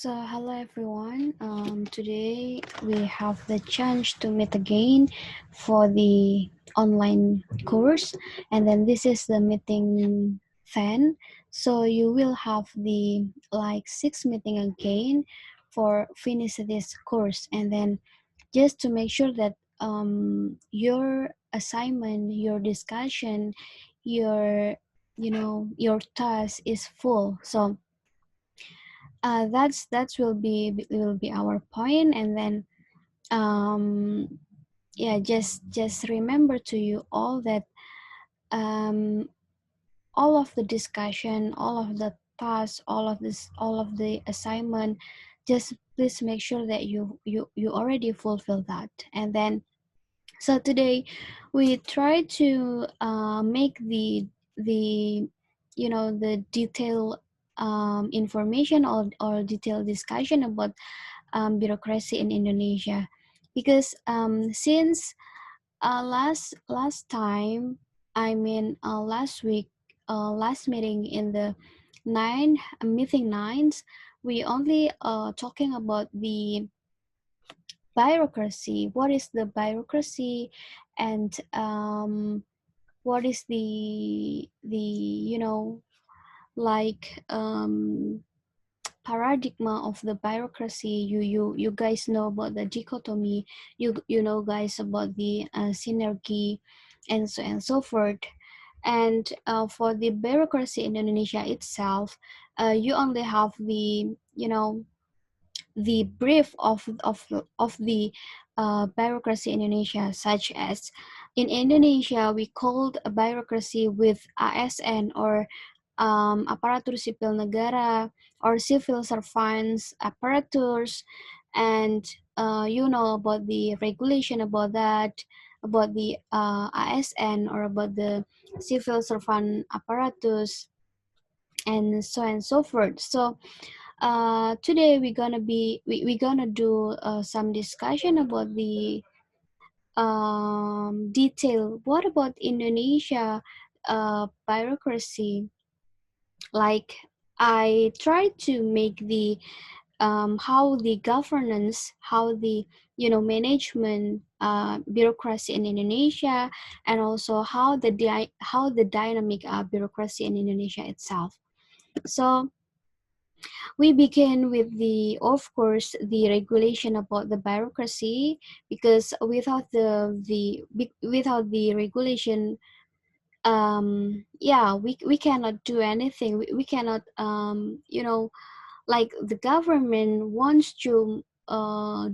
So, hello everyone. Today we have the chance to meet again for the online course, and then this is the meeting 10. So you will have the like 6 meeting again for finish this course, and then just to make sure that your assignment, your discussion, your your task is full. So that's will be our point, and then yeah, just remember to you all that um all of the discussion, all of the tasks, all of the assignment, just please make sure that you already fulfill that. And then so today we try to make the the detailed information or detailed discussion about bureaucracy in Indonesia, because since last time, I mean last week, last meeting in the meeting nines, we only talking about the bureaucracy. What is the bureaucracy, and what is the like paradigm of the bureaucracy. You guys know about the dichotomy. You know guys about the synergy, and so forth. And for the bureaucracy in Indonesia itself, you only have the brief of the bureaucracy in Indonesia, such as in Indonesia we called a bureaucracy with ASN, or aparatur sipil negara, or civil servants apparatus, and you know about the regulation about that, about the ASN, or about the civil servant apparatus, and so forth. So today we're gonna do some discussion about the detail. What about Indonesia bureaucracy? Like, I try to make the how the governance, how the management bureaucracy in Indonesia, and also how how the dynamic bureaucracy in Indonesia itself. So we begin with the, of course, the regulation about the bureaucracy, because without the regulation, yeah, we cannot do anything. We cannot like the government wants to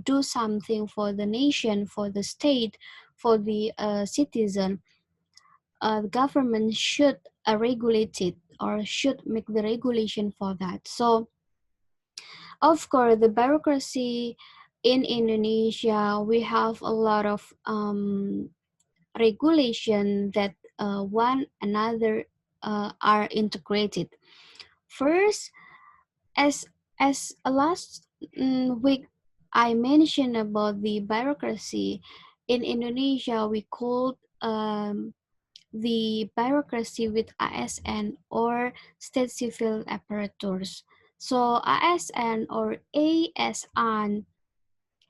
do something for the nation, for the state, for the citizen. The government should regulate it, or should make the regulation for that. So of course, the bureaucracy in Indonesia, we have a lot of regulation that one another are integrated. First, as a last week, I mentioned about the bureaucracy in Indonesia. We called the bureaucracy with ASN, or state civil apparatus. So ASN or ASN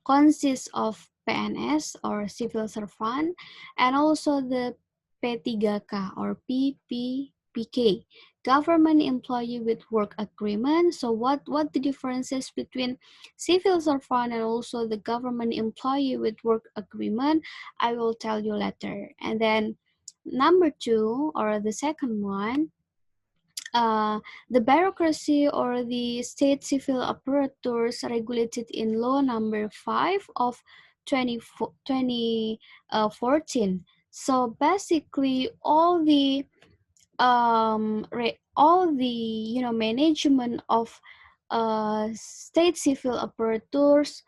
consists of PNS, or civil servant, and also the P3K or PPK, government employee with work agreement. So what the differences between civil servant and also the government employee with work agreement, I will tell you later. And then number two, or the second one, the bureaucracy or the state civil apparatus regulated in law number 5 of 2014. So basically all the management of state civil apparatus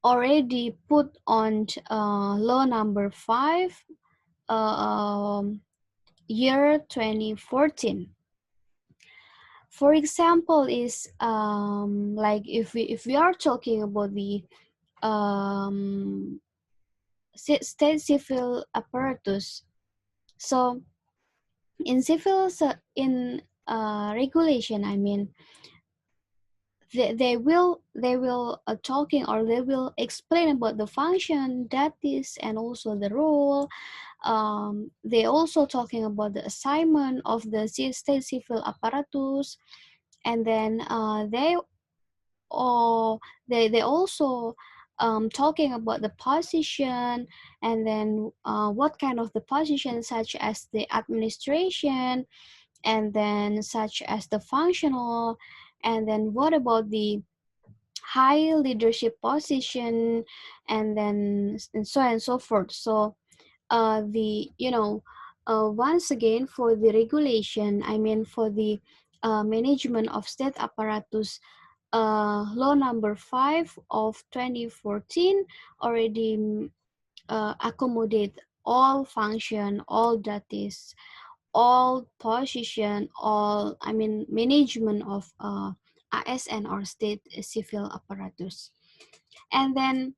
already put on law number 5 year 2014. For example, is like if we are talking about the state civil apparatus. So in regulation, I mean, they will talking, or they will explain about the function, that is, and also the role. They also talking about the assignment of the state civil apparatus, and then they also talking about the position, and then what kind of the position, such as the administration, and then such as the functional, and then what about the high leadership position, and then and so on and so forth. So the once again, for the regulation, I mean for the management of state apparatus, law number 5 of 2014 already accommodate all function, all duties, all position, all, I mean, management of ASN or state civil apparatus. And then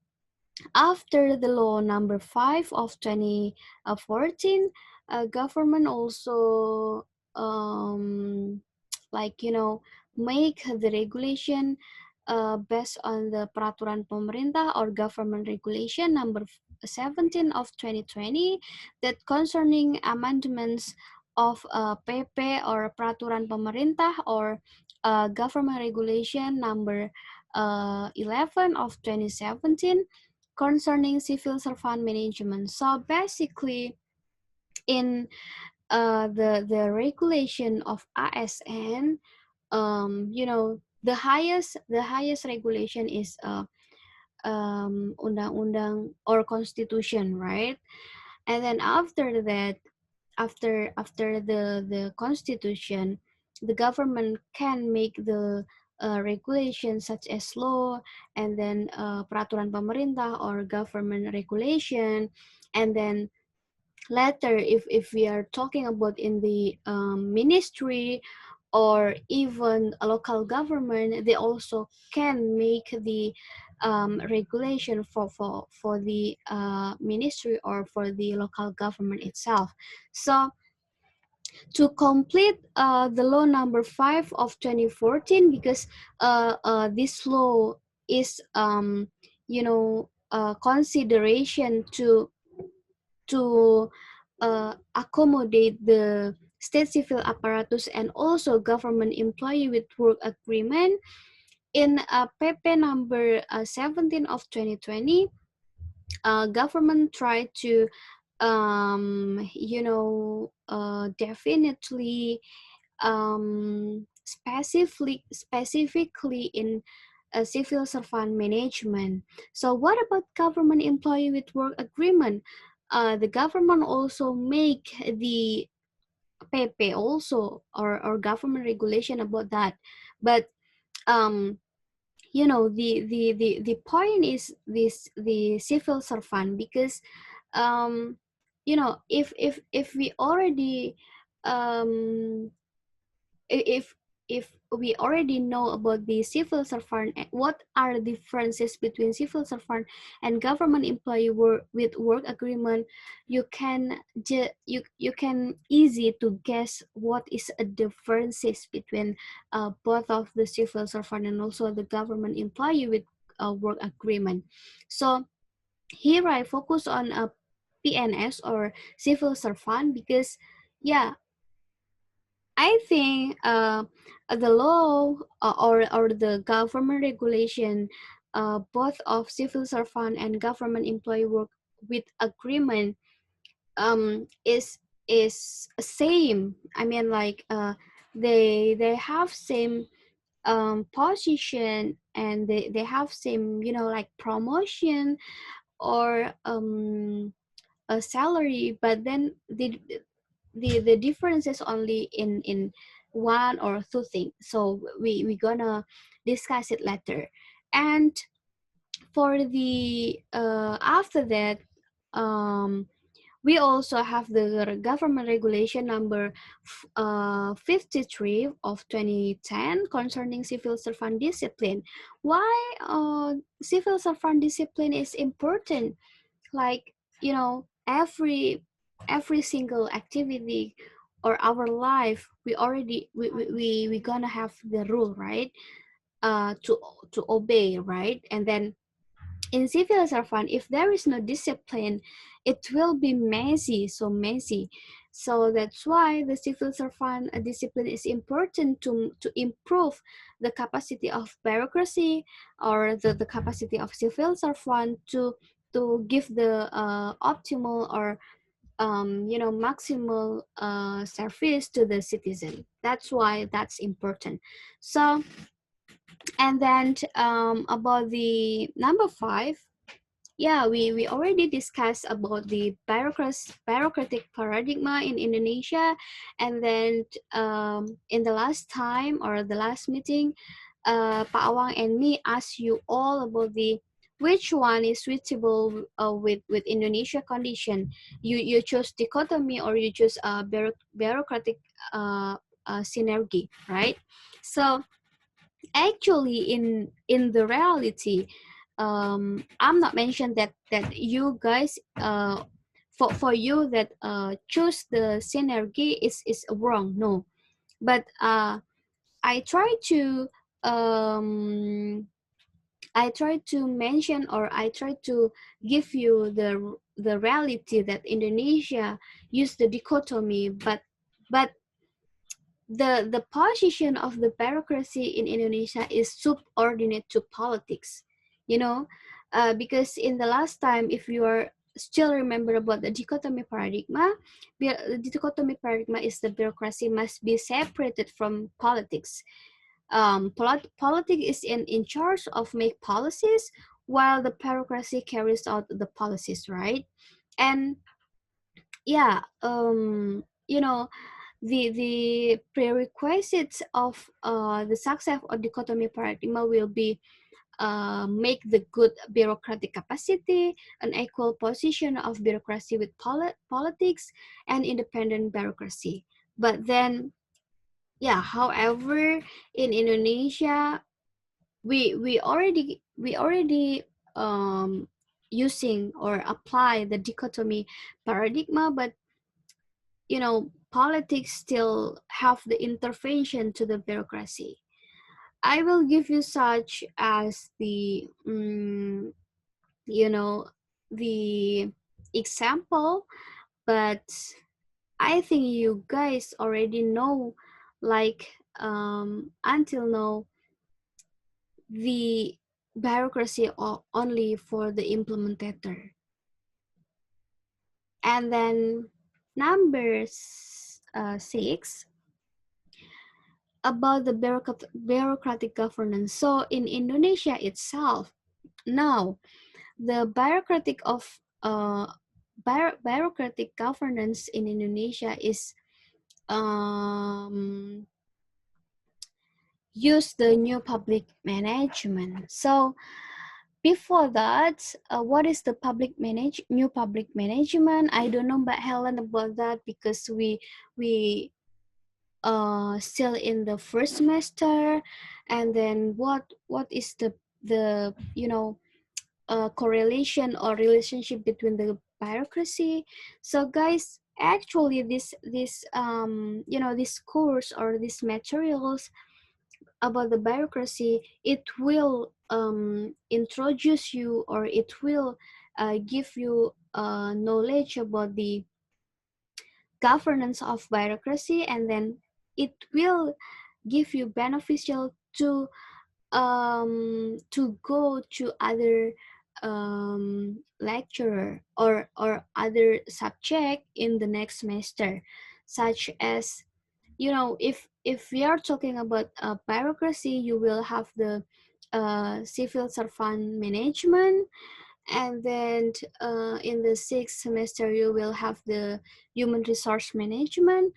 after the law number 5 of 2014, government also like make the regulation based on the peraturan pemerintah or government regulation number 17 of 2020, that concerning amendments of PP or peraturan pemerintah or government regulation number 11 of 2017 concerning civil servant management. So basically, in the regulation of ASN, the highest regulation is undang-undang or constitution, right? And then after that, after the constitution, the government can make the regulations such as law, and then peraturan pemerintah or government regulation. And then later, if we are talking about in the ministry or even a local government, they also can make the regulation for the ministry or for the local government itself. So to complete the law number 5 of 2014, because this law is consideration to accommodate the state civil apparatus and also government employee with work agreement. In PP number 17 of 2020, government tried to definitely specifically in civil servant management. So what about government employee with work agreement? The government also make the PP also, or government regulation about that. But the point is this, the civil servant, because if we already um if we already know about the civil servant, what are the differences between civil servant and government employee with work agreement, you can you can easy to guess what is a differences between both of the civil servant and also the government employee with work agreement. So here I focus on a PNS or civil servant, because yeah, I think the law or the government regulation, both of civil servant and government employee work with agreement, is same. I mean, like they have same position, and they have same, like promotion or a salary, but then the difference is only in one or two things. So we gonna discuss it later. And for the after that, um we also have the government regulation number 53 of 2010 concerning civil servant discipline. Why civil servant discipline is important? Like, every single activity or our life, we gonna have the rule, right? to obey, right? And then in civil servant, if there is no discipline, it will be messy, so messy. So that's why the civil servant discipline is important to improve the capacity of bureaucracy, or the capacity of civil servant to give the optimal, or maximal service to the citizen. That's why that's important. So, and then about the number 5, yeah, we already discussed about the bureaucratic paradigm in Indonesia. And then in the last time, or the last meeting, Pak Awang and me asked you all about the which one is suitable with Indonesia condition. You choose dichotomy, or you choose bureaucratic synergy, right? So actually, in the reality, I'm not mentioned that you guys for you that choose the synergy is wrong, no. But I try to um mention, or I try to give you the reality that Indonesia use the dichotomy, but the position of the bureaucracy in Indonesia is subordinate to politics, you know, because in the last time, if you are still remember about the dichotomy paradigm, the dichotomy paradigm is the bureaucracy must be separated from politics. Politics is in charge of make policies, while the bureaucracy carries out the policies, right? And yeah, the prerequisites of the success of dichotomy paradigm will be make the good bureaucratic capacity, an equal position of bureaucracy with politics, and independent bureaucracy. But then, yeah, however, in Indonesia, we already using or apply the dichotomy paradigm, but politics still have the intervention to the bureaucracy. I will give you such as you know, the example, but I think you guys already know, like, until now, the bureaucracy only for the implementator. And then number 6, about the bureaucratic governance. So in Indonesia itself, now the bureaucratic governance in Indonesia is use the new public management. So before that, what is the new public management? I don't know, but Helen, about that, because we still in the first semester. And then what is the correlation or relationship between the bureaucracy? So guys, actually this course or these materials about the bureaucracy, it will introduce you, or it will give you knowledge about the governance of bureaucracy, and then it will give you beneficial to go to other lecturer, or other subject in the next semester, such as, if we are talking about bureaucracy, you will have the civil servant management. And then in the sixth semester you will have the human resource management.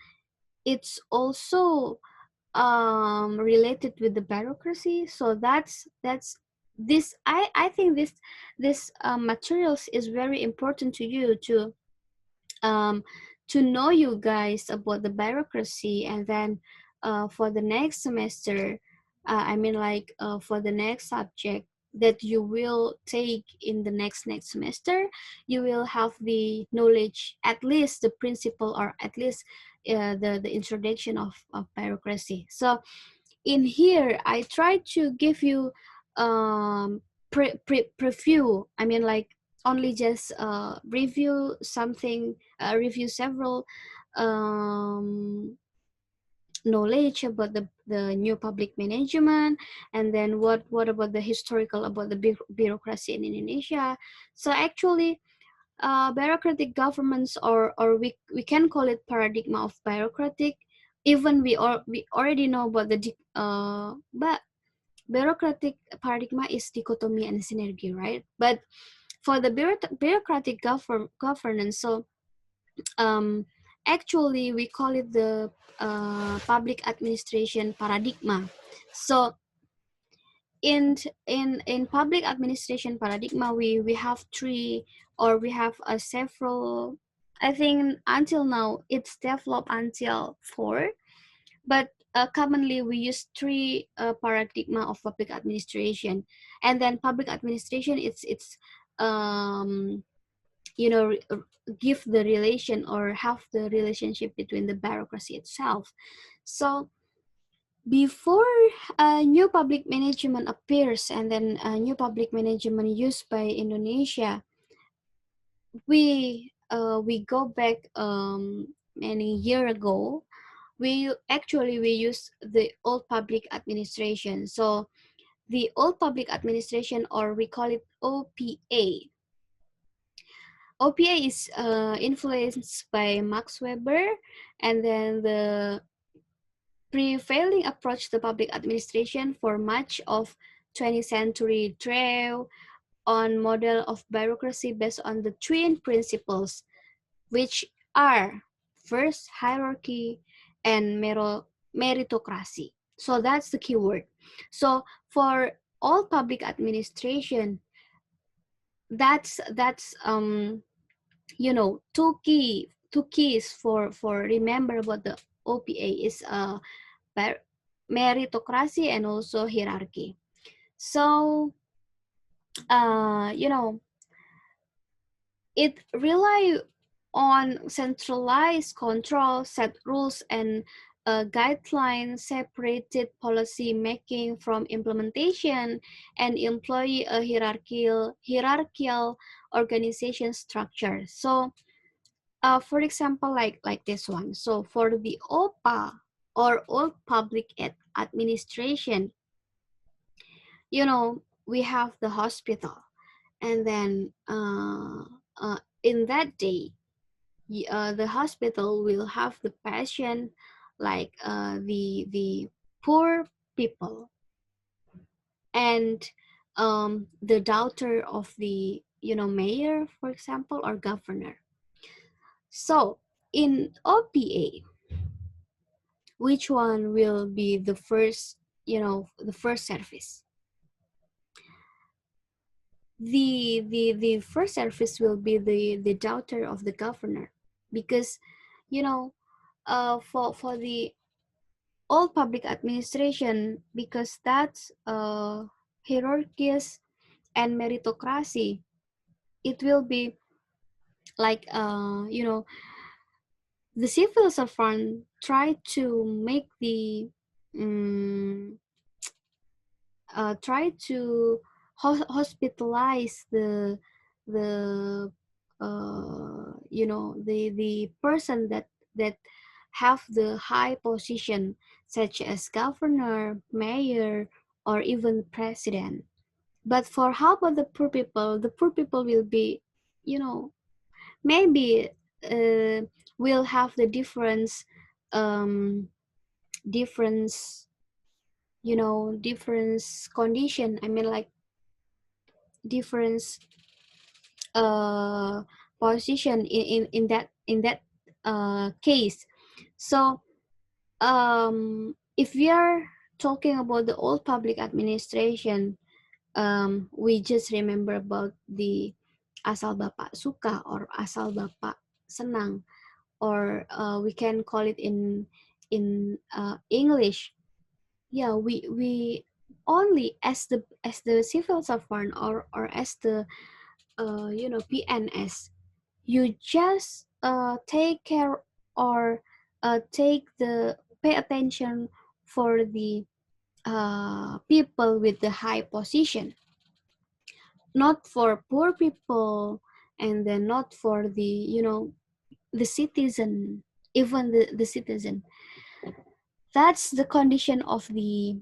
It's also related with the bureaucracy. So that's this I think this materials is very important to you um, to know you guys about the bureaucracy. And then for the next semester, for the next subject that you will take in the next semester, you will have the knowledge, at least the principle, or at least the introduction of bureaucracy. So in here I try to give you preview. I mean, like, only just review something, review several knowledge about the new public management, and then what about the historical about the bureaucracy in Indonesia. So actually, bureaucratic governments, or we can call it paradigm of bureaucratic, even we already know about but bureaucratic paradigm is dichotomy and synergy, right? But for the bureaucratic governance, so actually we call it the public administration paradigm. So in public administration paradigm, we have three, or we have several. I think until now it's developed until four, but commonly we use three paradigm of public administration. And then public administration, it's um you know give the relation, or have the relationship between the bureaucracy itself. So before new public management appears, and then new public management used by Indonesia, we go back many year ago. We use the old public administration. So the old public administration, or we call it OPA. OPA is influenced by Max Weber, and then the prevailing approach to public administration for much of 20th century drew on model of bureaucracy based on the twin principles, which are first hierarchy and meritocracy. So that's the keyword. So for all public administration, that's two keys for remember about the OPA is meritocracy and also hierarchy. So you know it rely on centralized control, set rules and guidelines, separated policy making from implementation, and employ a hierarchical organization structure. So for example, like this one. So for the OPA, or all public administration, we have the hospital, and then in that day, the hospital will have the patient, like the poor people, and the daughter of the mayor, for example, or governor. So in OPA, which one will be the first, the first service? The first service will be the daughter of the governor, because for the all public administration, because that's hierarchies and meritocracy, it will be like the civil servant try to make the try to hospitalize the the person that have the high position, such as governor, mayor, or even president. But for how about the poor people? The poor people will be, maybe will have the um, difference, difference condition. I mean, like difference uh, position in that case. So if we are talking about the old public administration, we just remember about the asal bapak suka or asal bapak senang, or we can call it in English. Yeah, we only as the civil servant, or as the PNS, you just take care, or pay attention for the people with the high position, not for poor people, and then not for the, the citizen, even the citizen. That's the condition of the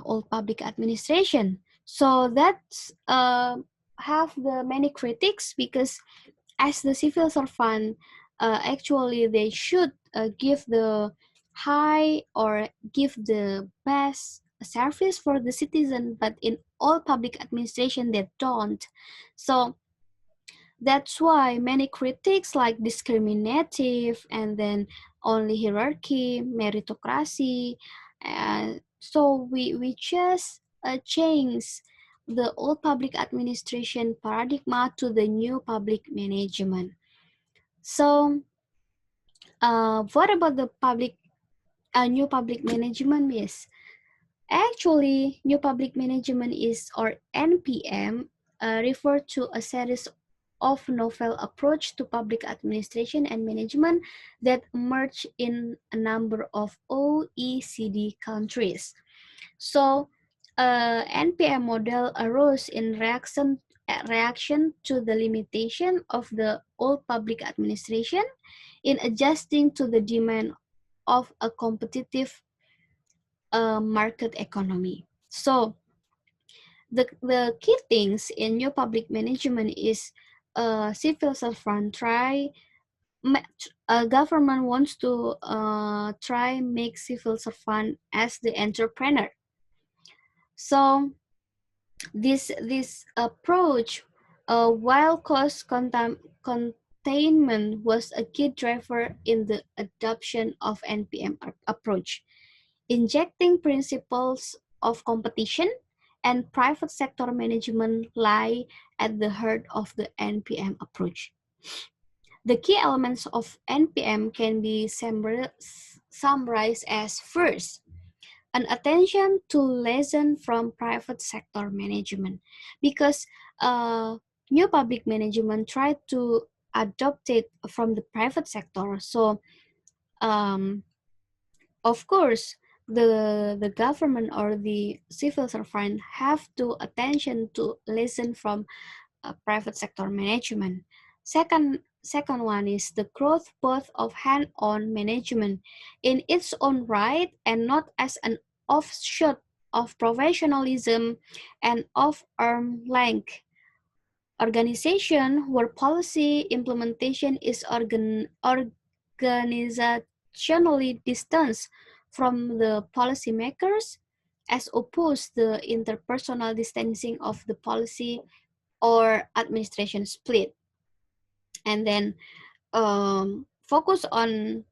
old public administration. So that's have the many critics, because as the civil servant, actually they should give the high or give the best service for the citizen, but in all public administration they don't. So that's why many critics like discriminative, and then only hierarchy, meritocracy. So we just change the old public administration paradigm to the new public management. So what about the new public management, Miss? Actually, new public management is, or NPM, refer to a series of novel approach to public administration and management that emerged in a number of OECD countries. So, NPM model arose in reaction to the limitation of the old public administration in adjusting to the demand of a competitive market economy. So the key things in new public management is civil servant government wants to try make civil servant as the entrepreneur. So this approach, while cost containment was a key driver in the adoption of NPM approach, injecting principles of competition and private sector management lie at the heart of the NPM approach. The key elements of NPM can be summarized as: first, an attention to lesson from private sector management, because new public management tried to adopt it from the private sector. So of course, the government or the civil servant have to attention to listen from private sector management. Second one is the growth both of hand-on management in its own right and not as an offshoot of professionalism and of arm length organization, where policy implementation is organizationally distanced from the policymakers, as opposed to the interpersonal distancing of the policy or administration split. And then focus on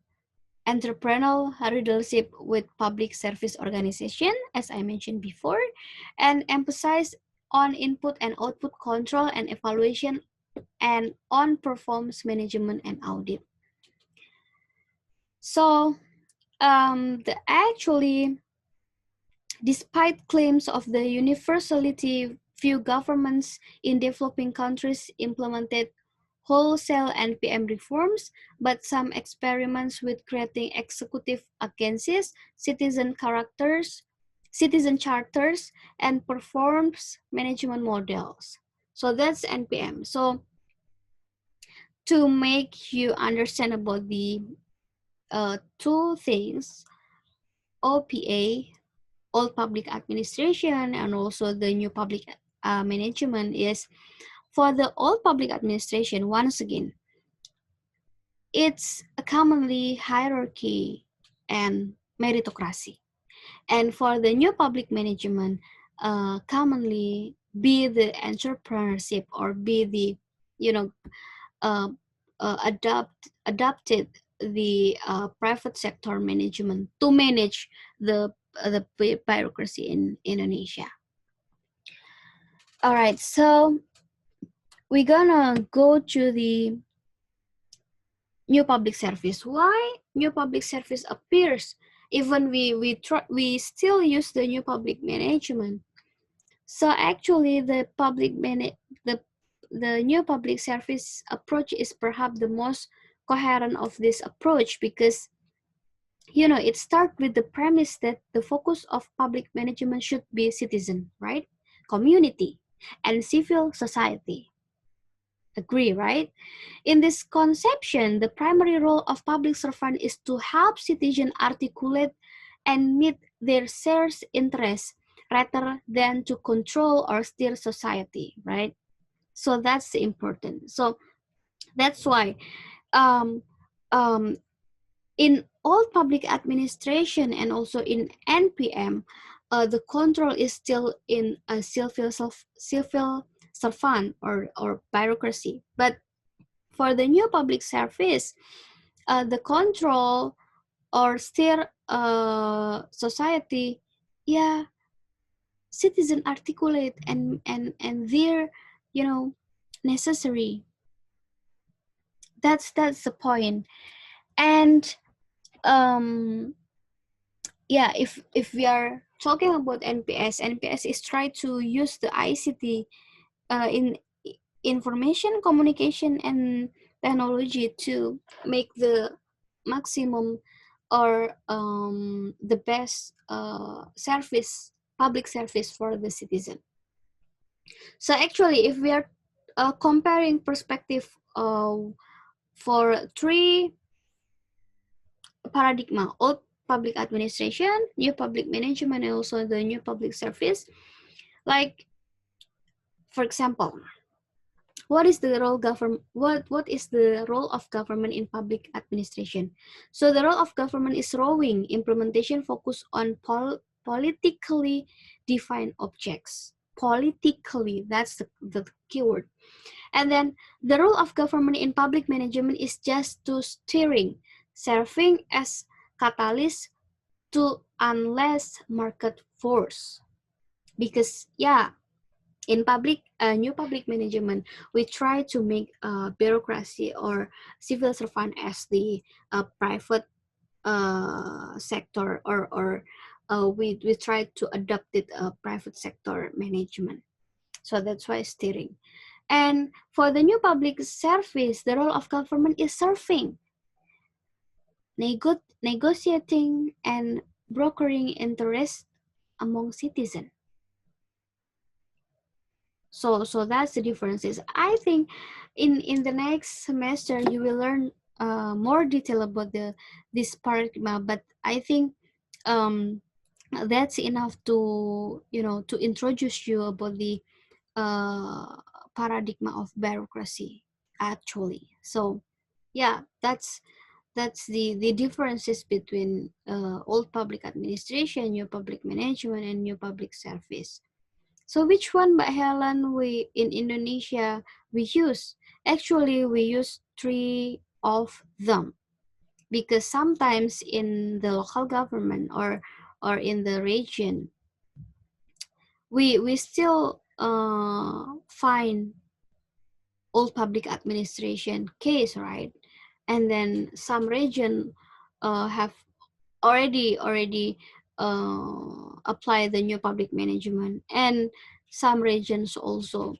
entrepreneurial leadership with public service organization, as I mentioned before, and emphasize on input and output control and evaluation, and on performance management and audit. So actually, despite claims of the universality, few governments in developing countries implemented wholesale NPM reforms, but some experiments with creating executive agencies, citizen charters, and performs management models. So that's NPM. So to make you understand about the two things, OPA, old public administration, and also the new public management, is for the old public administration, once again, it's a commonly hierarchy and meritocracy. And for the new public management, commonly be the entrepreneurship, or be the, uh, adopted the private sector management to manage the bureaucracy in Indonesia. All right, so we're gonna go to the new public service. Why new public service appears even we still use the new public management? So actually, the new public service approach is perhaps the most coherent of this approach, because it starts with the premise that the focus of public management should be citizen, right? Community and civil society. Agree, right? In this conception, the primary role of public servant is to help citizens articulate and meet their shared interests rather than to control or steer society, right? So that's important. So that's why um, um, in all public administration and also in NPM, the control is still in a civil servant or bureaucracy. But for the new public service, the control or steer society, yeah, citizen articulate and they're, necessary. That's the point. And um yeah, if we are talking about NPS is try to use the ICT in information communication and technology to make the maximum or the best service, public service for the citizen. So actually, if we are comparing perspective for three paradigma: old public administration, new public management, and also the new public service. Like, for example, what is the role of government in public administration? So the role of government is rowing implementation focus on politically defined objects. Politically, that's the keyword. And then the role of government in public management is just to steering, serving as catalyst to unless market force. Because yeah, in new public management, we try to make bureaucracy or civil servant as the private sector, or we try to adopt it private sector management. So that's why steering. And for the new public service, the role of government is serving, negotiating, and brokering interest among citizens. So that's the differences. I think in the next semester you will learn more detail about this paradigm, but I think um, that's enough to to introduce you about the uh, paradigm of bureaucracy actually. So yeah, that's the differences between old public administration, new public management, and new public service. So which one, but Helen, we in Indonesia we use? Actually, we use three of them because sometimes in the local government or in the region, we still find old public administration case, right? And then some region have already apply the new public management, and some regions also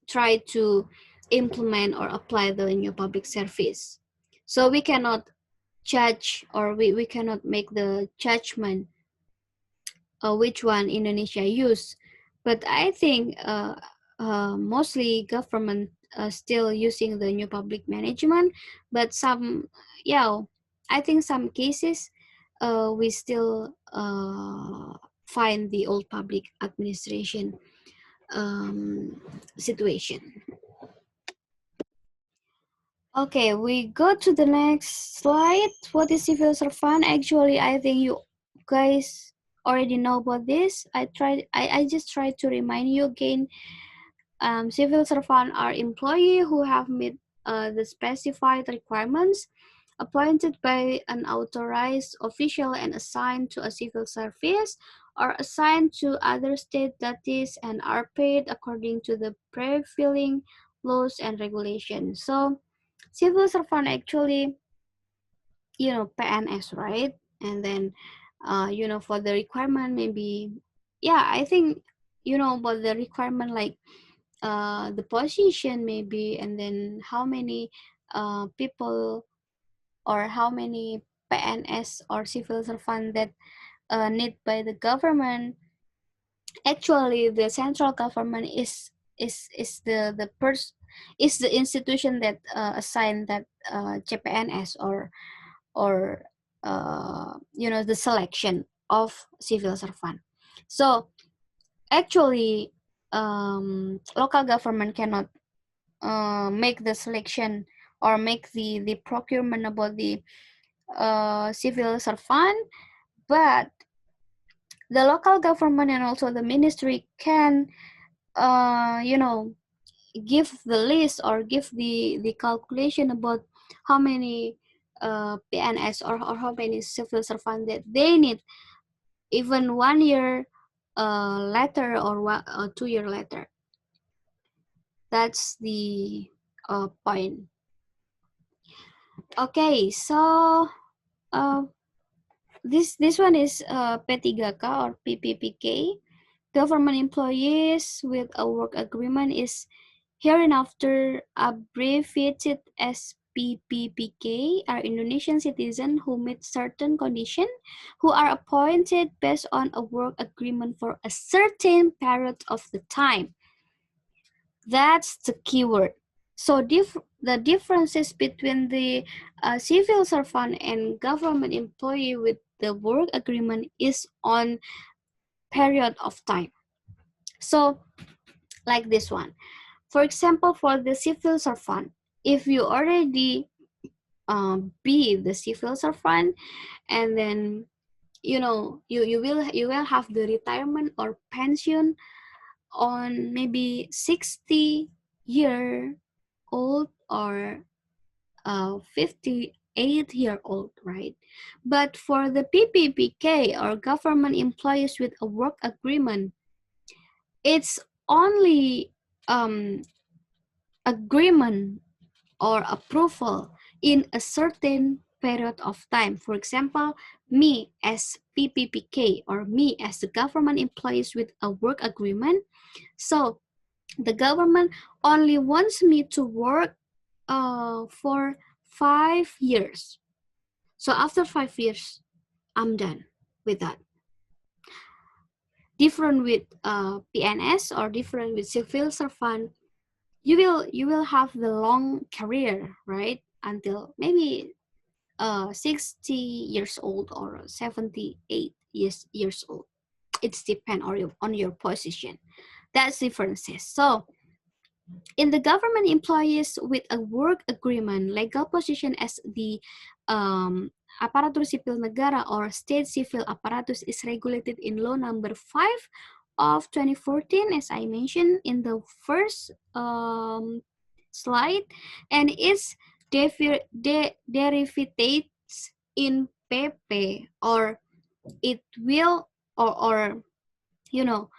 try to implement or apply the new public service. So we cannot judge, or we cannot make the judgment which one Indonesia use. But I think mostly government still using the new public management, but some, yeah, I think some cases we still find the old public administration situation. Okay, we go to the next slide. What is civil servant? Actually, I think you guys already know about this. I just try to remind you again. Civil servant are employee who have met the specified requirements, appointed by an authorized official and assigned to a civil service, or assigned to other state duties and are paid according to the prevailing laws and regulations. So civil servant actually, PNS, right? And then, for the requirement, maybe, yeah, I think, about the requirement, like the position maybe, and then how many people or how many PNS or civil servant that need by the government, actually the central government is is the institution that assigned that CPNS or the selection of civil servant. So actually, local government cannot make the selection or make the procurement about the civil servant, but the local government and also the ministry can give the list or give the calculation about how many PNS or how many civil servant that they need even 1 year later or 2 year later. That's the point. Okay, so uh, this one is P3K or PPPK. Government employees with a work agreement is hereinafter abbreviated as PPPK, are Indonesian citizens who meet certain conditions, who are appointed based on a work agreement for a certain period of the time. That's the keyword. So the differences between the civil servant and government employee with the work agreement is on period of time. So like this one. For example, for the civil servant, if you already be the civil servant, and then you will have the retirement or pension on maybe 60-year old or 58-year-old, right? But for the PPPK or government employees with a work agreement, it's only agreement or approval in a certain period of time. For example, me as PPPK or me as the government employees with a work agreement. So the government only wants me to work for 5 years. So after 5 years, I'm done with that. Different with PNS or different with civil servant, you will have the long career, right? Until maybe 60 years old or 78 years old. It's depend on your position. That's differences. So in the government employees with a work agreement, legal position as the aparatur sipil negara or state civil apparatus is regulated in law number 5 of 2014, as I mentioned in the first slide, and its derivatives in PP, or it will or you know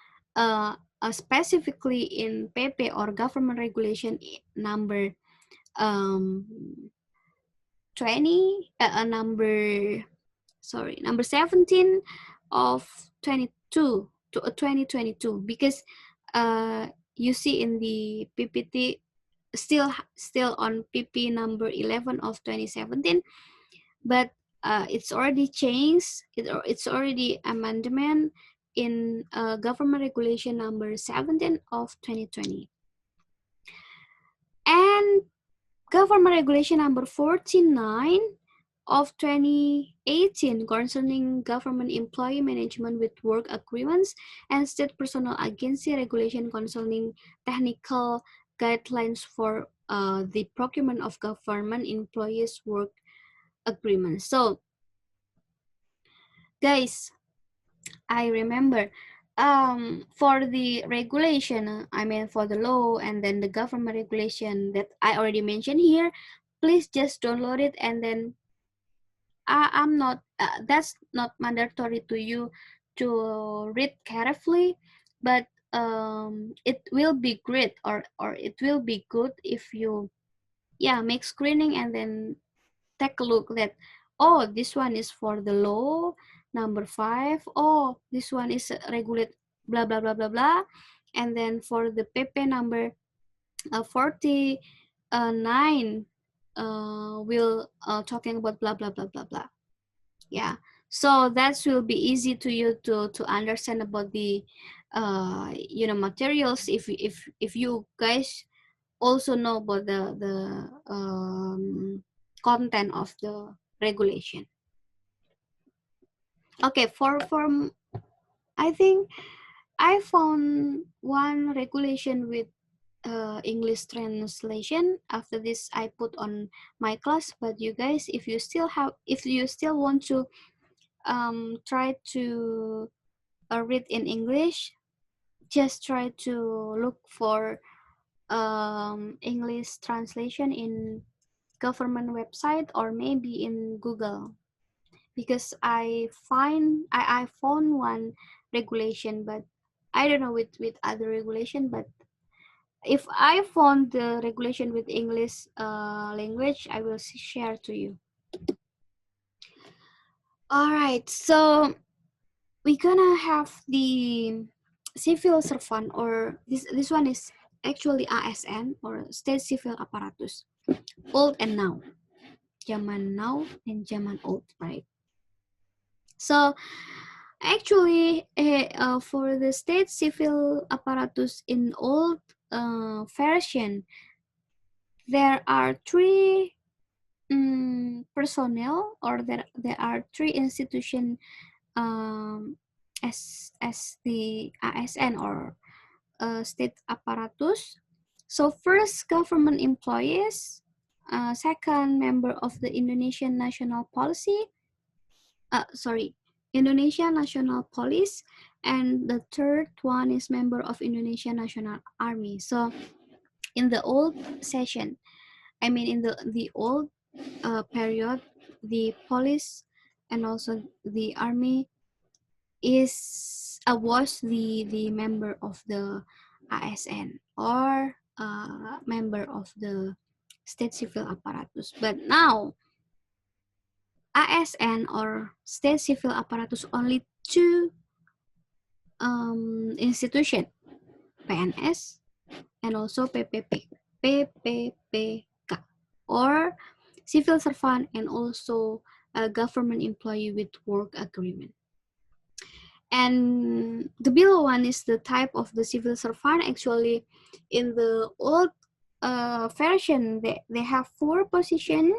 specifically in PP or government regulation number 20 number 17 of 22 to 2022, because you see in the PPT still on PP number 11 of 2017, but it's already changed. It's already amendment in government regulation number 17 of 2020. And government regulation number 49 of 2018 concerning government employee management with work agreements, and state personnel agency regulation concerning technical guidelines for the procurement of government employees work agreements. So guys, I remember for the regulation, I mean for the law and then the government regulation that I already mentioned here, please just download it, and then I'm not that's not mandatory to you to read carefully, but it will be great, or it will be good if you make screening and then take a look that, oh, this one is for the law number 5, oh, this one is regulate blah blah blah blah blah, and then for the PP number 49 will talking about blah blah blah blah blah. Yeah, so that will be easy to you to understand about the materials, if you guys also know about the content of the regulation. Okay, I think I found one regulation with English translation. After this, I put on my class. But you guys, if you still want to try to read in English, just try to look for English translation in government website or maybe in Google, because I found one regulation, but I don't know with other regulation. But if I found the regulation with English language, I will share to you. All right, so we're gonna have the civil servant, or this one is actually ASN, or state civil apparatus, old and now, zaman now and zaman old, right? So actually, for the state civil apparatus in old version, there are three personnel, or there are three institutions as the ASN, or state apparatus. So first, government employees. Second, member of the Indonesian National Policy. Indonesia National Police. And the third one is member of Indonesia National Army. So in the old session, I mean in the old period, the police and also the army was the member of the ASN, or member of the state civil apparatus. But now ASN, or state civil apparatus, only two institution, PNS and also PPPK, or civil servant and also a government employee with work agreement. And the below one is the type of the civil servant. Actually, in the old version, they have 4 positions,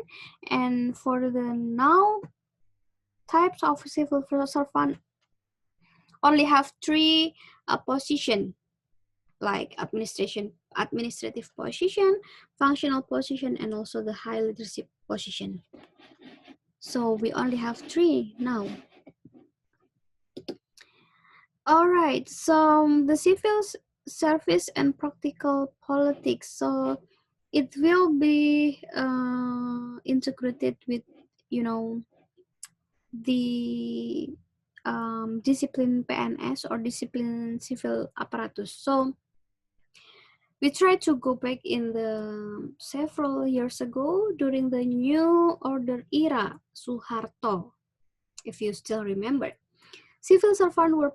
and for the now types of civil servant only have 3 positions, like administrative position, functional position, and also the high leadership position. So we only have 3 now. All right, so the civil service and practical politics. So it will be integrated with, the discipline PNS, or discipline civil apparatus. So we tried to go back in the several years ago during the New Order era, Suharto, if you still remember. Civil servants were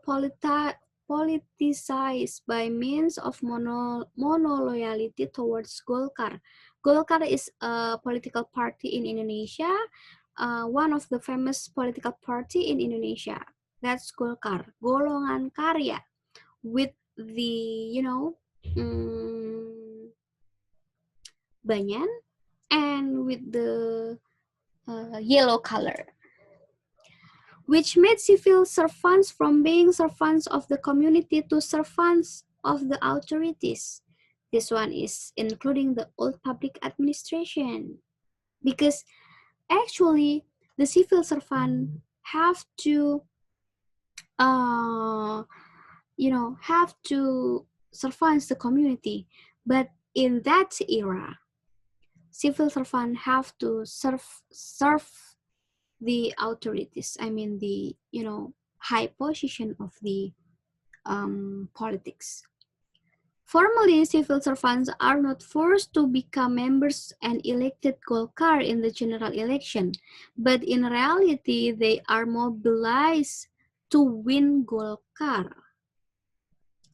politicized by means of mono-loyalty towards Golkar. Golkar is a political party in Indonesia, one of the famous political party in Indonesia. That's Golkar, Golongan Karya, with the, banyan, and with the yellow color, which made civil servants from being servants of the community to servants of the authorities. This one is including the old public administration, because actually the civil servant have to have to servants the community. But in that era, civil servant have to serve the authorities. I mean the high position of the politics. Formally, civil servants are not forced to become members and elected Golkar in the general election, but in reality, they are mobilized to win Golkar.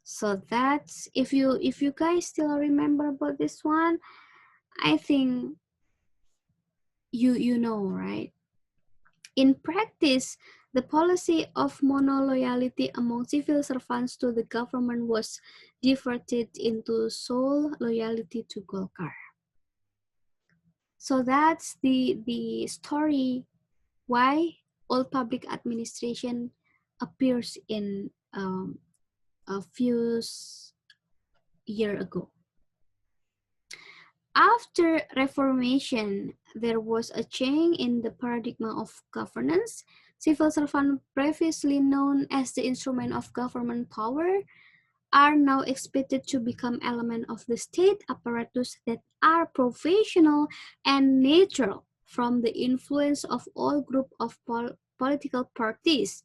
So that's, if you guys still remember about this one, I think you know, right? In practice, the policy of mono-loyalty among civil servants to the government was diverted into sole loyalty to Golkar. So that's the story why all public administration appears in a few years ago. After Reformation, there was a change in the paradigm of governance. Civil servants, previously known as the instrument of government power, are now expected to become elements of the state apparatus that are professional and neutral from the influence of all groups of political parties.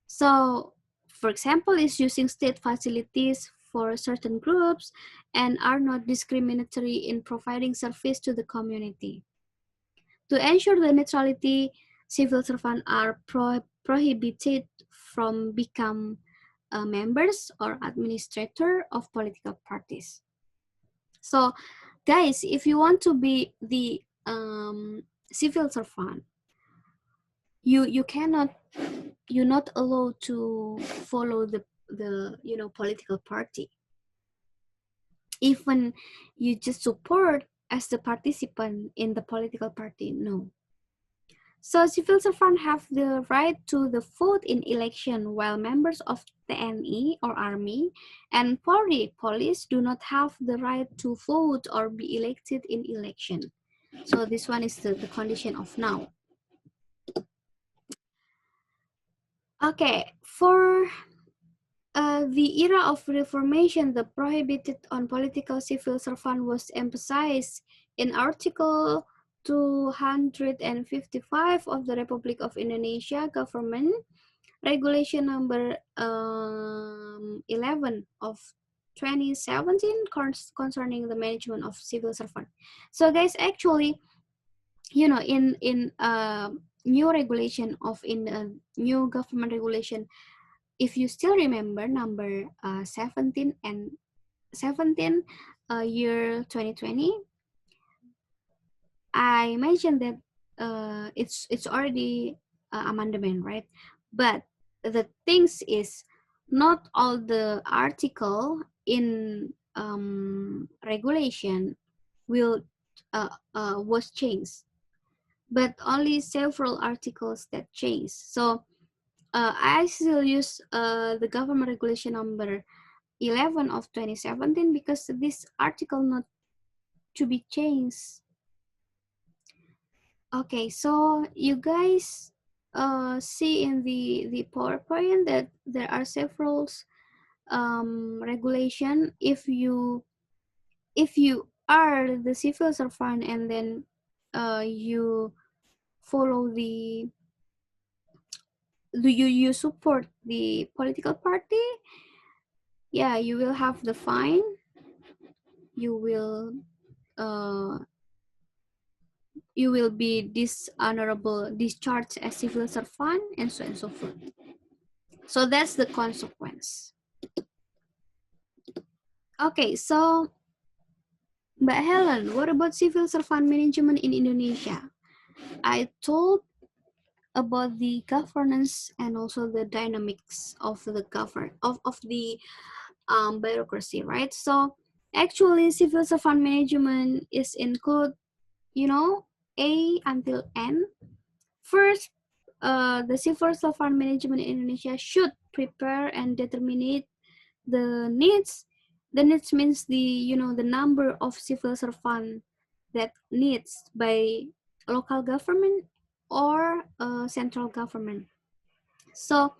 So, for example, is using state facilities for certain groups and are not discriminatory in providing service to the community. To ensure the neutrality, civil servants are prohibited from become members or administrator of political parties. So, guys, if you want to be the civil servant, you're not allowed to follow the political party. Even you just support as the participant in the political party, no. So civil servants have the right to the vote in election, while members of TNI or army and police do not have the right to vote or be elected in election. So this one is the condition of now. Okay, for the era of Reformation, the prohibited on political civil servant was emphasized in Article 255 of the Republic of Indonesia Government Regulation number 11 of 2017 concerning the management of civil servant. So guys, actually, in new regulation new government regulation, if you still remember number 17 and 17 year 2020, I mentioned that it's already amendment, right? But the things is not all the article in regulation will was changed, but only several articles that changed. So I still use the government regulation number 11 of 2017 because this article not to be changed. Okay, so you guys see in the PowerPoint that there are several regulation. If you are the civil servant and then you follow you support the political party, yeah, you will have the fine. You will be dishonorable discharged as civil servant, and so on and so forth. So that's the consequence. Okay, so Mbak Helen, what about civil servant management in Indonesia? I told about the governance and also the dynamics of the bureaucracy, right? So actually, civil servant management is include, A until N. First, the civil servant management in Indonesia should prepare and determine the needs. The needs means the number of civil servant that needs by local government or central government. So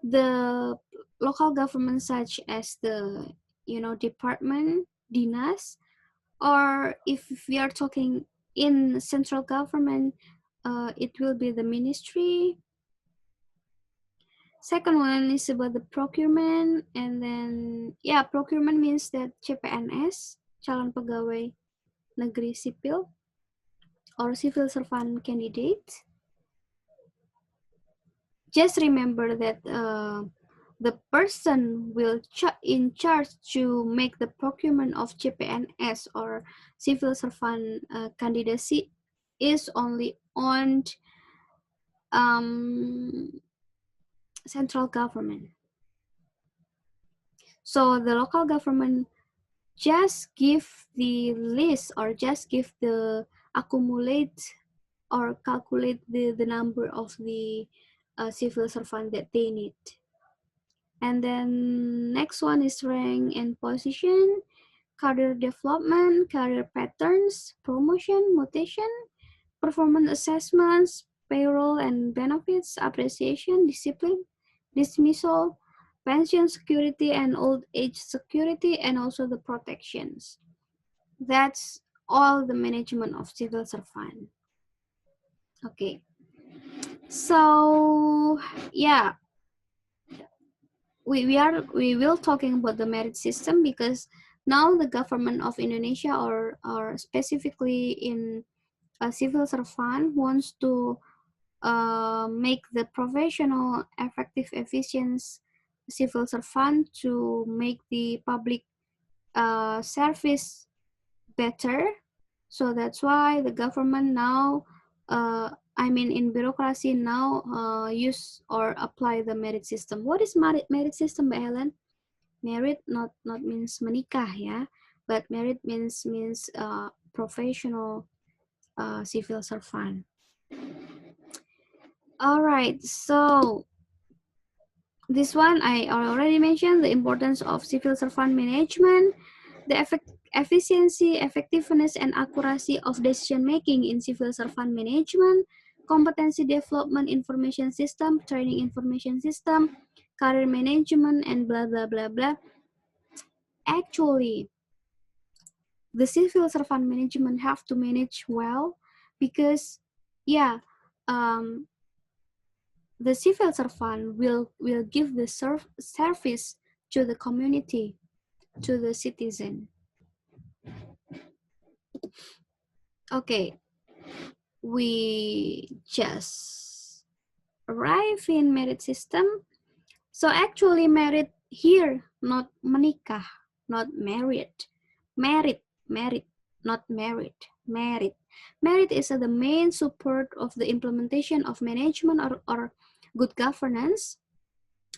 the local government such as the department, dinas, or if we are talking in central government, it will be the ministry. Second one is about the procurement, and then procurement means that CPNS, calon pegawai negeri sipil, or civil servant candidate. Just remember that the person will in charge to make the procurement of CPNS or civil servant candidacy is only on central government. So the local government just give the list or just give the accumulate or calculate the number of the civil servant that they need. And then next one is rank and position, career development, career patterns, promotion, mutation, performance assessments, payroll and benefits, appreciation, discipline, dismissal, pension security and old age security, and also the protections. That's all the management of civil servant. Okay. So yeah, we will talking about the merit system because now the government of Indonesia or specifically in a civil servant wants to make the professional, effective, efficient civil servant to make the public service better. So that's why the government now, in bureaucracy now use or apply the merit system. What is merit system, Mbak Helen? Merit not means menikah ya, but merit means professional civil servant. All right, so this one I already mentioned the importance of civil servant management, the efficiency, effectiveness, and accuracy of decision making in civil servant management, competency development information system, training information system, career management, and blah blah blah blah. Actually, the civil servant management have to manage well because yeah, the civil servant will give the service to the community, to the citizen. Okay, we just arrive in merit system. So actually merit here, not menikah, not married. Merit, not married. Merit. Merit is the main support of the implementation of management or good governance.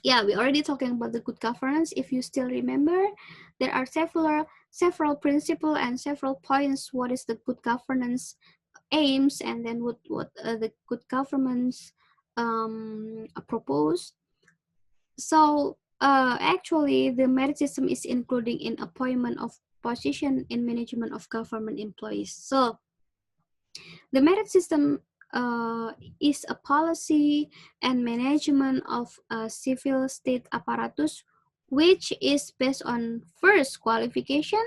Yeah, we already talking about the good governance. If you still remember, there are several principles and several points. What is the good governance aims, and then what the good governance propose. So actually, the merit system is including in appointment of position in management of government employees. So the merit system is a policy and management of a civil state apparatus, which is based on first qualification,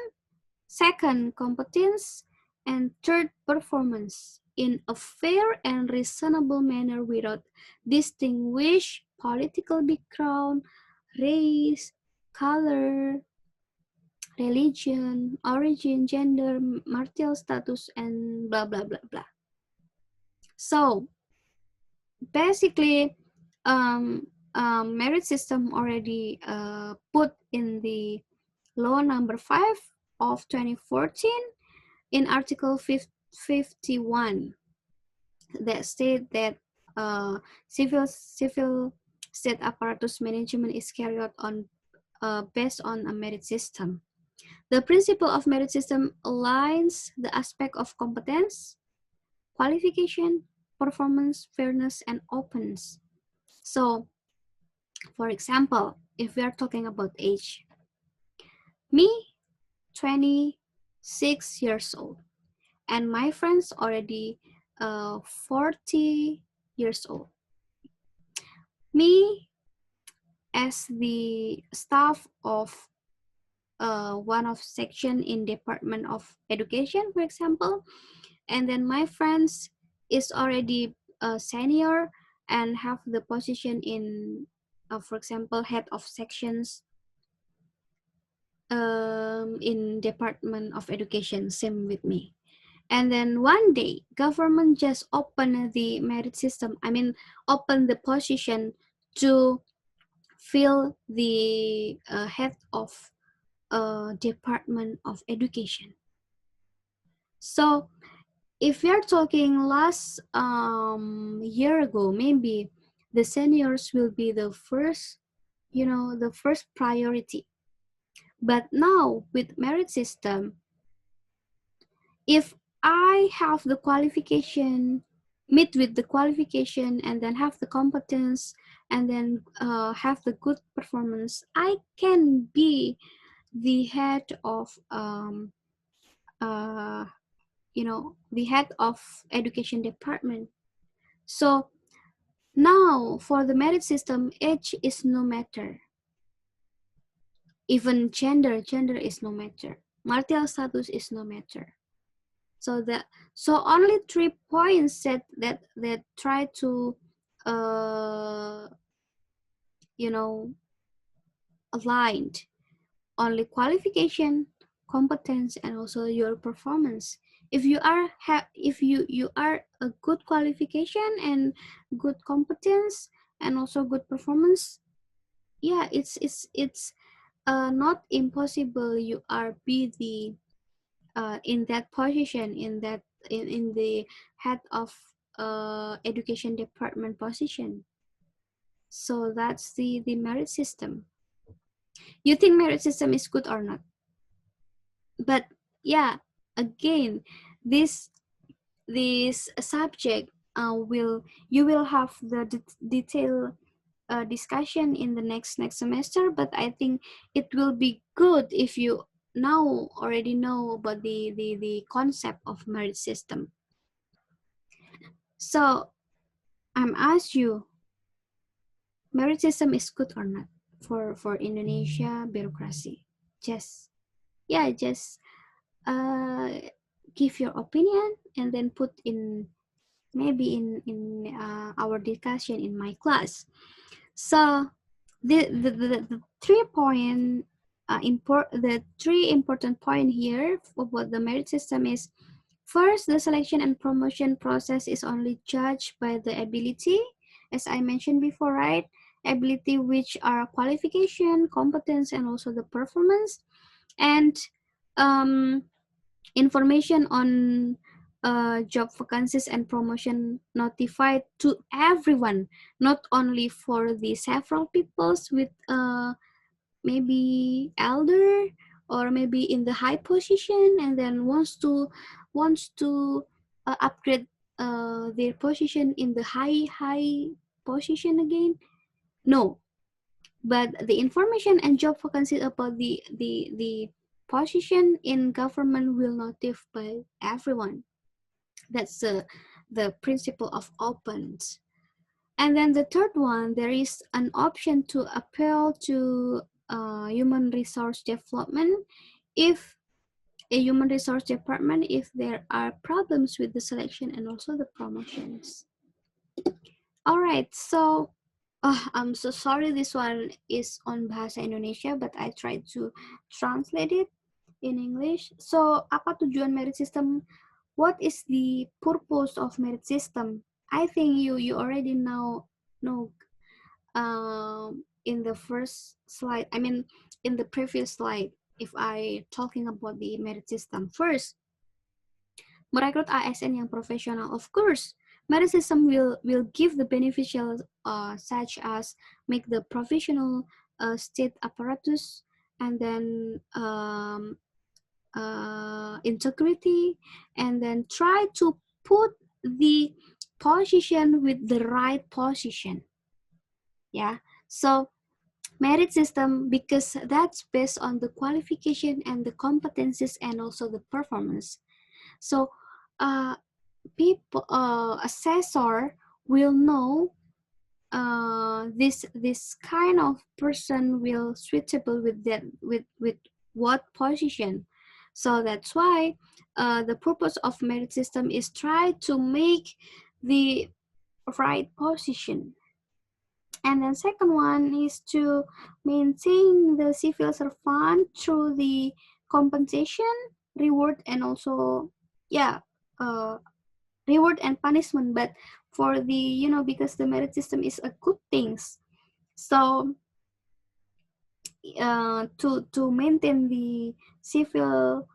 second competence, and third performance in a fair and reasonable manner without distinguish political background, race, color, religion, origin, gender, marital status, and blah blah blah blah. So basically, merit system already put in the law number 5 of 2014 in Article 51 that state that civil state apparatus management is carried out on based on a merit system. The principle of merit system aligns the aspect of competence, qualification, performance, fairness, and openness. So, for example, if we are talking about age, me, 26 years old, and my friends already 40 years old. Me, as the staff of one of section in Department of Education, for example, and then my friends is already a senior and have the position in, for example, head of sections in Department of Education, same with me. And then one day, government just open the merit system. Open the position to fill the head of Department of Education. So if we are talking last year ago, maybe the seniors will be the first, the first priority. But now with merit system, if I have the qualification, meet with the qualification, and then have the competence, and then have the good performance, I can be the head of uh, the head of education department. So now for the merit system, age is no matter. Even gender is no matter. Marital status is no matter. So only 3 points that try to uh, aligned. Only qualification, competence, and also your performance. If you are if you are a good qualification and good competence and also good performance, yeah, it's not impossible you are be the in that position, in the head of education department position. So that's the merit system. You think merit system is good or not? But yeah, again, this this subject will you will have the detailed discussion in the next semester. But I think it will be good if you now already know about the concept of merit system. So I'm ask you, merit system is good or not for Indonesia bureaucracy? Just just uh, give your opinion and then put in maybe in our discussion in my class. So the 3 point the three important point here about the merit system is: first, the selection and promotion process is only judged by the ability, as I mentioned before, right? Ability, which are qualification, competence, and also the performance. And information on job vacancies and promotion notified to everyone, not only for the several peoples with maybe elder or maybe in the high position and then wants to upgrade their position in the high position again. No, but the information and job vacancies about the position in government will notify everyone. That's the principle of opens. And then the third one, there is an option to appeal to human resource development if a human resource department if there are problems with the selection and also the promotions. All right, so I'm so sorry this one is on Bahasa Indonesia, but I tried to translate it in English. So, apa tujuan merit system? What is the purpose of merit system? I think you already know in the first slide. I mean, in the previous slide, if I talking about the merit system first, merekrut ASN yang profesional. Of course, merit system will give the beneficial such as make the professional state apparatus and then integrity, and then try to put the position with the right position. Yeah, so merit system, because that's based on the qualification and the competencies and also the performance. So people assessor will know this kind of person will suitable with that with what position. So that's why the purpose of merit system is try to make the right position. And then second one is to maintain the civil servant through the compensation, reward, and also uh, reward and punishment. But for the because the merit system is a good things, so to maintain the civil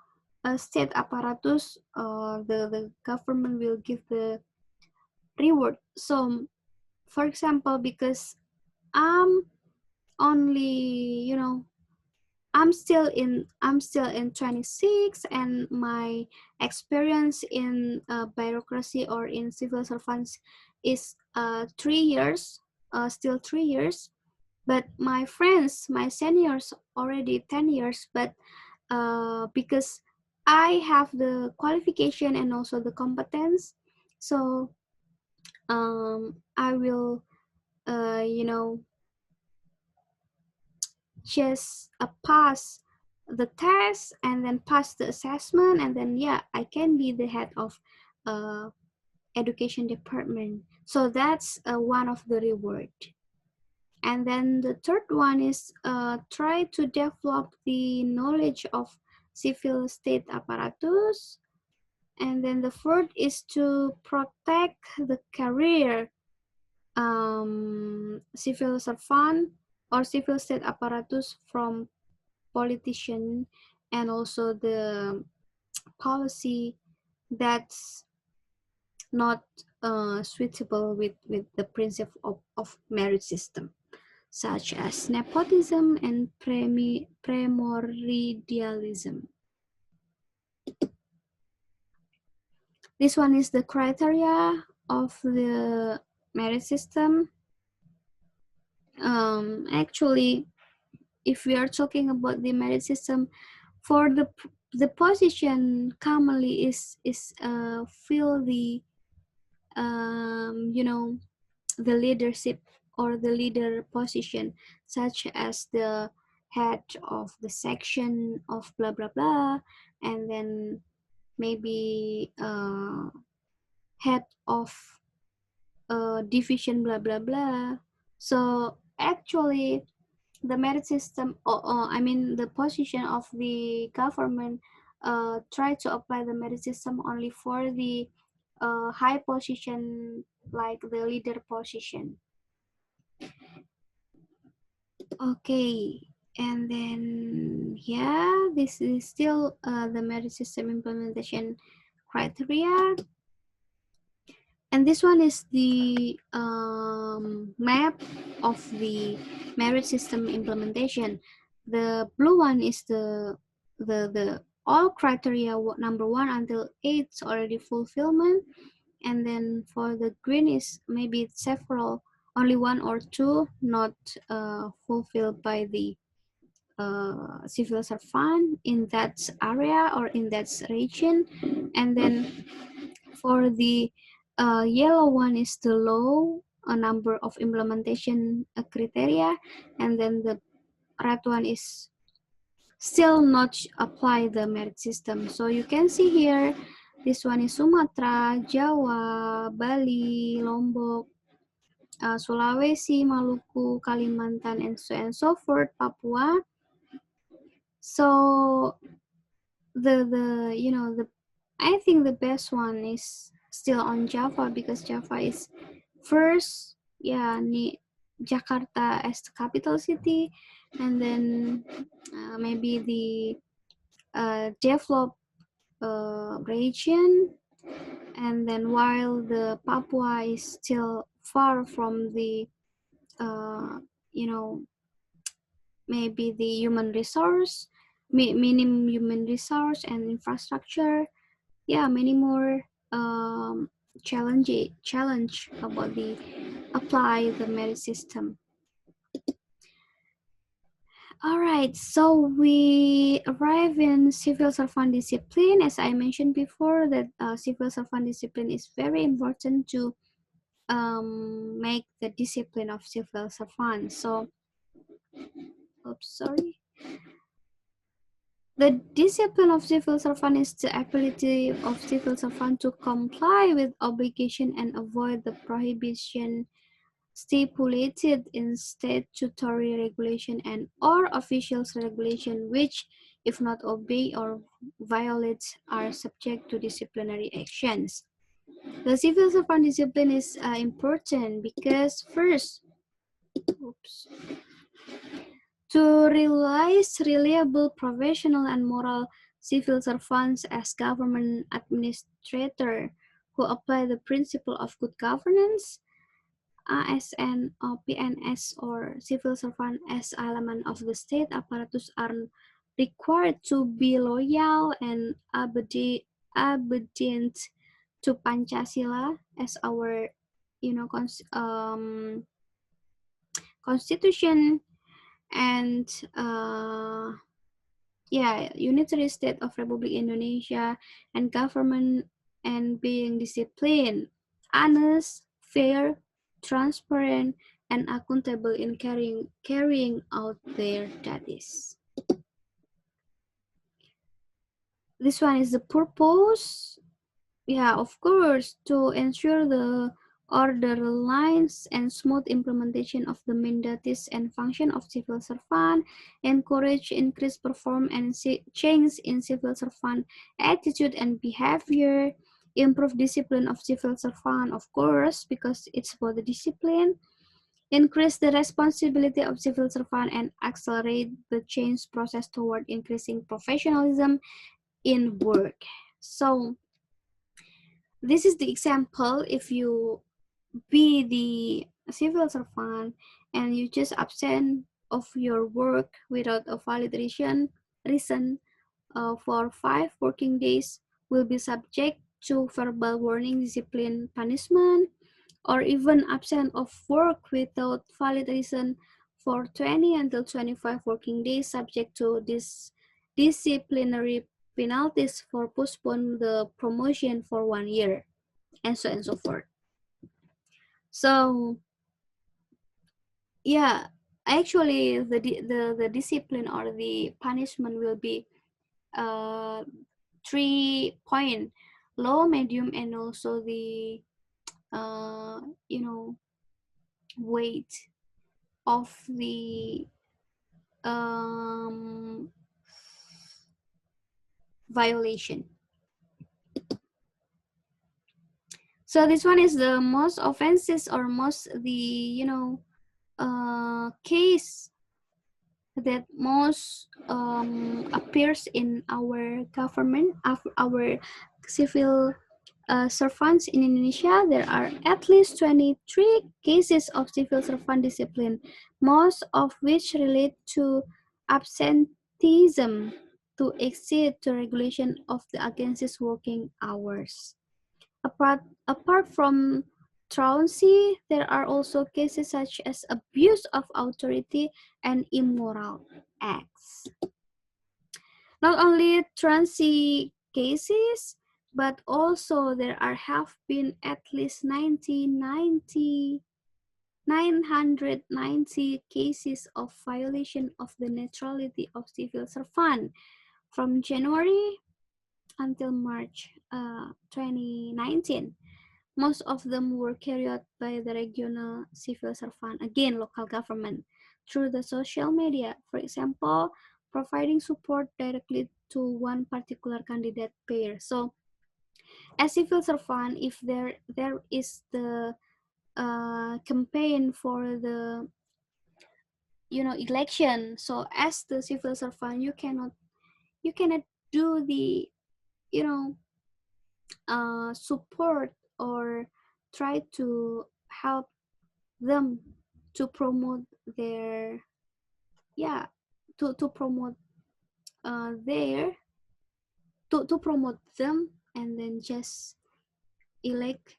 state apparatus, the government will give the reward. So, for example, because I'm only, I'm still in 26, and my experience in bureaucracy or in civil servants is 3 years, still 3 years. But my friends, my seniors, already 10 years. But because I have the qualification and also the competence, so I will, uh, you know, just pass the test and then pass the assessment, and then yeah, I can be the head of uh, education department. So that's one of the reward. And then the third one is try to develop the knowledge of civil state apparatus. And then the fourth is to protect the career civil servant or civil state apparatus from politician, and also the policy that's not suitable with the principle of merit system, such as nepotism and primordialism. This one is the criteria of the merit system. Actually, if we are talking about the merit system, for the position commonly is fill the the leadership or the leader position, such as the head of the section of blah blah blah, and then maybe head of division blah blah blah. So actually the merit system, I mean the position of the government, try to apply the merit system only for the high position, like the leader position. Okay, and then yeah, this is still the merit system implementation criteria. And this one is the map of the merit system implementation. The blue one is the all criteria number 1 until 8 is already fulfillment, and then for the green is maybe several, only 1 or 2 not fulfilled by the civil servant in that area or in that region. And then for the yellow one is the low number of implementation criteria, and then the red one is still not apply the merit system. So you can see here, this one is Sumatra, Jawa, Bali, Lombok, Sulawesi, Maluku, Kalimantan, and so forth, Papua. So the I think the best one is still on Java, because Java is first, yeah, Jakarta as the capital city, and then maybe the developed region, and then while the Papua is still far from the you know maybe the human resource, minimum human resource and infrastructure. Yeah, many more challenge about the apply the merit system. All right, so we arrive in civil servant discipline. As I mentioned before, that civil servant discipline is very important to make the discipline of civil servant. So, oops, sorry. The discipline of civil servant is the ability of civil servant to comply with obligation and avoid the prohibition stipulated in statutory regulation and or officials regulation, which, if not obeyed or violated, are subject to disciplinary actions. The civil servant discipline is important because first, to realize reliable, professional, and moral civil servants as government administrator who apply the principle of good governance. ASN or PNS or civil servant as element of the state apparatus are required to be loyal and obedient to Pancasila as our, constitution, and unitary state of Republic Indonesia, and government, and being disciplined, honest, fair, transparent, and accountable in carrying out their duties. This one is the purpose. Yeah, of course, to ensure the order lines and smooth implementation of the main duties and function of civil servant, encourage increased perform and change in civil servant attitude and behavior, improve discipline of civil servant, of course, because it's about the discipline, increase the responsibility of civil servant and accelerate the change process toward increasing professionalism in work. So this is the example. If you be the civil servant and you just absent of your work without a valid reason for 5 working days, will be subject to verbal warning, discipline, punishment, or even absent of work without valid reason for 20 until 25 working days, subject to this disciplinary penalties for postpone the promotion for 1 year, and so on and so forth. So yeah, actually the discipline or the punishment will be 3 point: low, medium, and also the weight of the violation. So this one is the most offenses or most the case that most appears in our government, our civil servants in Indonesia. There are at least 23 cases of civil servant discipline, most of which relate to absenteeism to exceed the regulation of the against working hours. Apart from truancy, there are also cases such as abuse of authority and immoral acts. Not only truancy cases, but also there have been at least 990 cases of violation of the neutrality of civil servant from January until March 2019. Most of them were carried out by the regional civil servant, again, local government, through the social media. For example, providing support directly to one particular candidate pair. So, as civil servant, if there is the campaign for the election, so as the civil servant, you cannot do the support or try to help them to promote their to promote their to promote them, and then just elect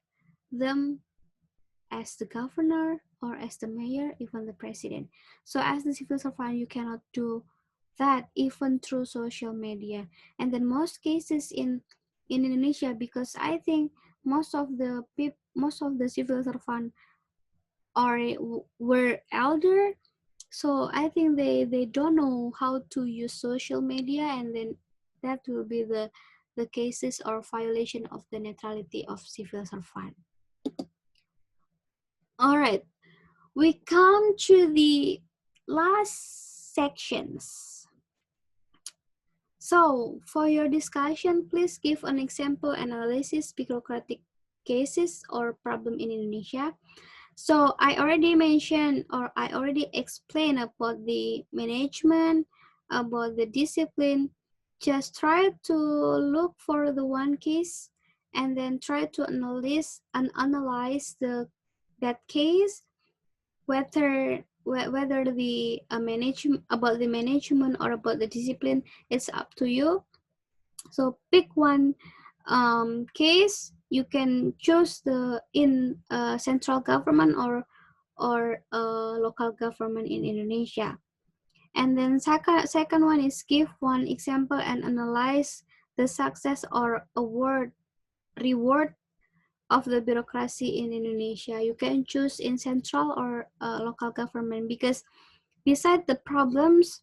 them as the governor or as the mayor, even the president. So as the civil servant, you cannot do that even through social media. And then most cases in Indonesia, because I think most of the civil servant were elder, so I think they don't know how to use social media, and then that will be the cases or violation of the neutrality of civil servant. All right, we come to the last sections. So for your discussion, please give an example analysis bureaucratic cases or problem in Indonesia. So I already mentioned, or I already explained about the management, about the discipline, just try to look for the one case and then try to analyze that case, whether the management, about the management or about the discipline, it's up to you. So pick one case. You can choose the in central government or local government in Indonesia. And then second one is give one example and analyze the success or reward of the bureaucracy in Indonesia. You can choose in central or local government, because beside the problems,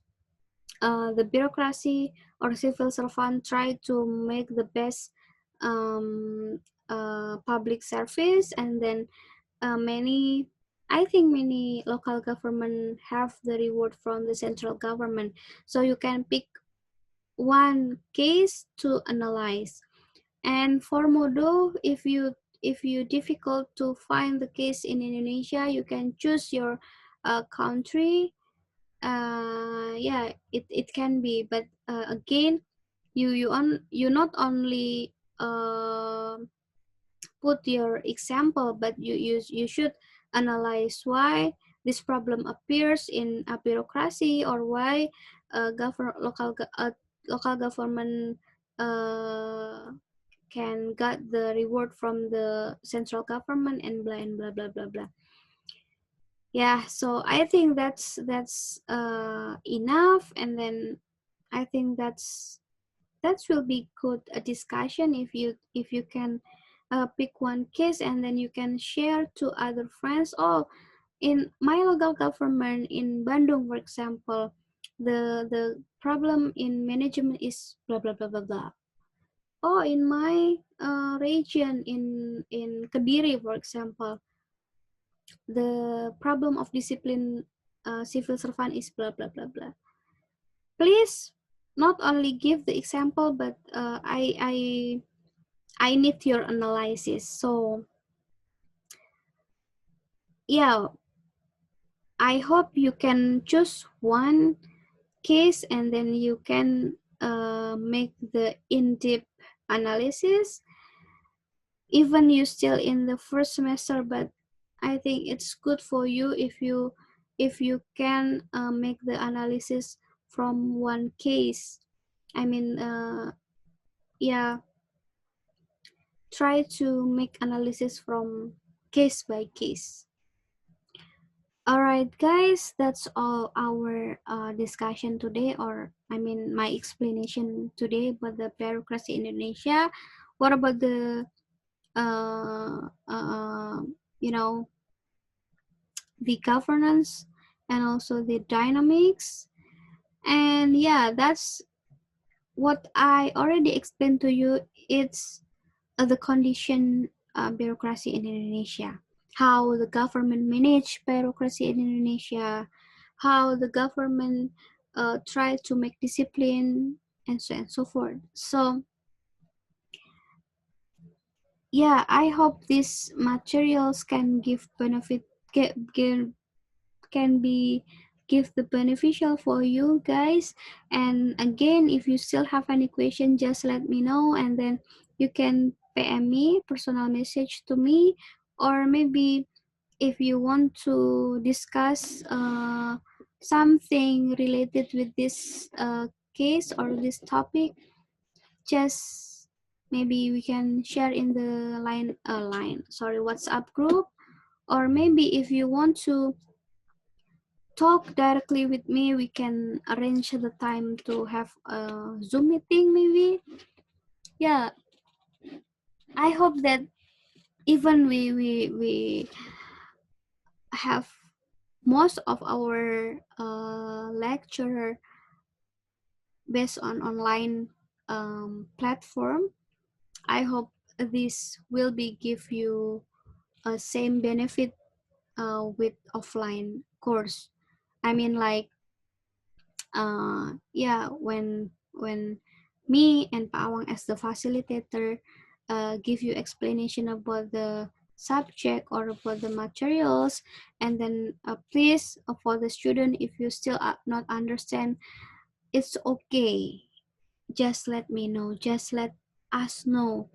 the bureaucracy or civil servant try to make the best public service, and then many, I think many local government have the reward from the central government. So you can pick one case to analyze. And for Modo, if you difficult to find the case in Indonesia, you can choose your country. Yeah, it can be, but again, you not only put your example, but you should analyze why this problem appears in a bureaucracy, or why local government can get the reward from the central government, and blah blah blah blah. Yeah, so I think that's enough, and then I think that will be good a discussion if you can pick one case, and then you can share to other friends. Oh, in my local government in Bandung, for example, the problem in management is blah blah blah blah blah. Oh, in my region in Kediri, for example, the problem of discipline civil servant is blah blah blah blah. Please not only give the example, but I need your analysis. So yeah, I hope you can choose one case, and then you can make the in-depth analysis. Even you still in the first semester, but I think it's good for you if you can make the analysis from one case. I mean, yeah, try to make analysis from case by case. All right, guys, that's all our discussion today, or I mean, my explanation today about the bureaucracy in Indonesia. What about the, uh, uh, you know, the governance and also the dynamics? And yeah, that's what I already explained to you. It's the condition bureaucracy in Indonesia, how the government manage bureaucracy in Indonesia, how the government try to make discipline, and so on and so forth. So yeah, I hope these materials can give benefit, can be give the beneficial for you guys. And again, if you still have any question, just let me know, and then you can PM me, personal message to me, or maybe if you want to discuss something related with this case or this topic, just maybe we can share in the WhatsApp group. Or maybe if you want to talk directly with me, we can arrange the time to have a Zoom meeting maybe. Yeah, I hope that even we have most of our lecture based on online platform. I hope this will be give you a same benefit with offline course. I mean, like yeah, when me and Pawang as the facilitator give you explanation about the subject or about the materials, and then please for the student, if you still not understand, it's okay. just let me know, just let us know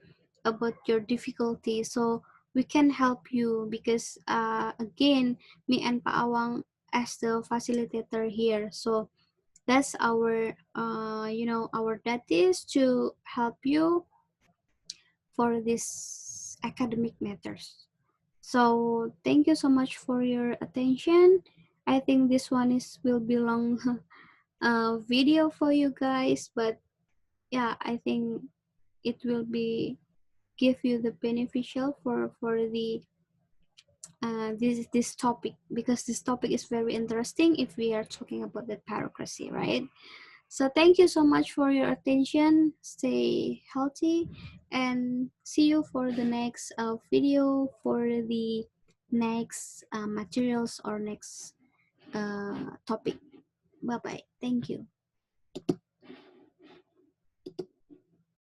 about your difficulty so we can help you. Because again, me and Paawang as the facilitator here, so that's our our duty is to help you for this academic matters. So thank you so much for your attention. I think this one is will be long video for you guys, but yeah, I think it will be give you the beneficial for the this topic, because this topic is very interesting if we are talking about the bureaucracy, right? So thank you so much for your attention. Stay healthy and see you for the next video for the next materials or next topic. Bye bye. Thank you.